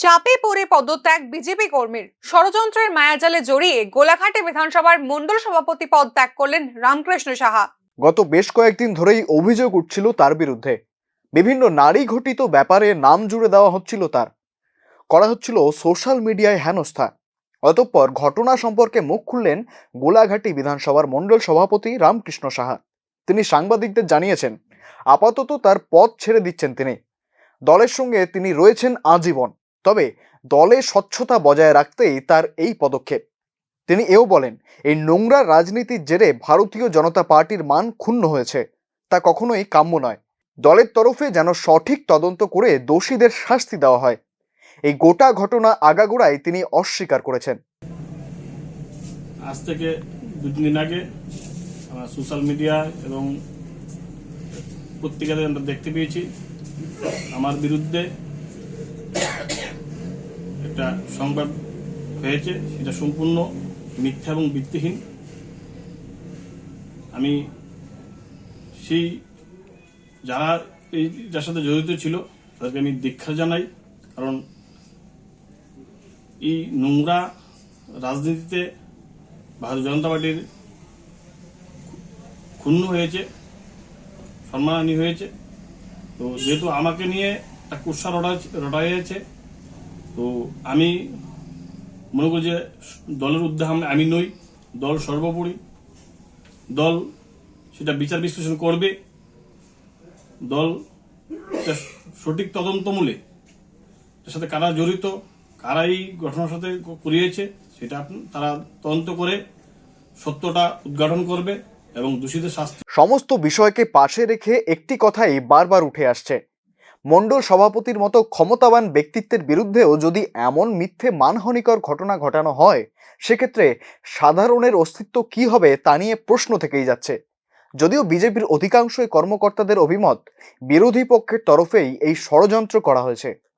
চাপে পড়ে পদত্যাগ বিজেপি কর্মীর। ষড়যন্ত্রের মায়াজালে জড়িয়ে গোলাঘাটে বিধানসভার মণ্ডল সভাপতি পদ ত্যাগ করলেন রামকৃষ্ণ সাহা। গত বেশ কয়েকদিন ধরেই অভিযোগ উঠছিল তার বিরুদ্ধে। বিভিন্ন নারী ঘটিত ব্যাপারে নাম জুড়ে দেওয়া হচ্ছিল, তার করা হচ্ছিল সোশ্যাল মিডিয়ায় হেনস্থা। অতঃপর ঘটনা সম্পর্কে মুখ খুললেন গোলাঘাটি বিধানসভার মণ্ডল সভাপতি রামকৃষ্ণ সাহা। তিনি সাংবাদিকদের জানিয়েছেন, আপাতত তার পদ ছেড়ে দিচ্ছেন তিনি। দলের সঙ্গে তিনি রয়েছেন আজীবন, তবে দলে স্বচ্ছতা বজায় রাখতেই তার এই পদক্ষেপ। তিনি এও বলেন, এই নোংরা রাজনীতির জেরে ভারতীয় জনতা পার্টির মান ক্ষুণ্ণ হয়েছে, তা কখনোই কাম্য নয়। দলের তরফে যেন সঠিক তদন্ত করে দোষীদের শাস্তি দেওয়া হয়। এই গোটা ঘটনা আগাগোড়াই তিনি অস্বীকার করেছেন। আজ থেকে 2-3 দিন আগে আমরা সোশ্যাল মিডিয়া এবং পত্রিকাতে আমরা দেখতে পেয়েছি আমার বিরুদ্ধে একটা সংবাদ হয়েছে, সেটা সম্পূর্ণ মিথ্যা এবং ভিত্তিহীন। আমি সেই যারা যার সাথে জড়িত ছিল তাদেরকে আমি দীক্ষা জানাই, কারণ এই নোংরা রাজনীতিতে ভারতীয় জনতা পার্টির ক্ষুণ্ণ হয়েছে, সম্মানহানি হয়েছে। তো যেহেতু আমাকে নিয়ে একটা কুৎসা রটা হয়েছে, তো আমি মনে করি যে দলের ঊর্ধ্বে আমি নই, দল সর্বোপরি। দল সেটা বিচার বিশ্লেষণ করবে, দল সঠিক তদন্তমূলে এর সাথে কারা জড়িত, কারা এই ঘটনার সাথে করিয়েছে সেটা তারা তদন্ত করে সত্যটা উদ্ঘাটন করবে এবং দোষীদের শাস্তি। সমস্ত বিষয়কে পাশে রেখে একটি কথাই বারবার উঠে আসছে, মণ্ডল সভাপতির মতো ক্ষমতাবান ব্যক্তিত্বের বিরুদ্ধেও যদি এমন মিথ্যে মানহানিকর ঘটনা ঘটানো হয়, সেক্ষেত্রে সাধারণের অস্তিত্ব কি হবে তা নিয়ে প্রশ্ন থেকেই যাচ্ছে। যদিও বিজেপির অধিকাংশ কর্মকর্তাদের অভিমত, বিরোধী পক্ষের তরফেই এই ষড়যন্ত্র করা হয়েছে।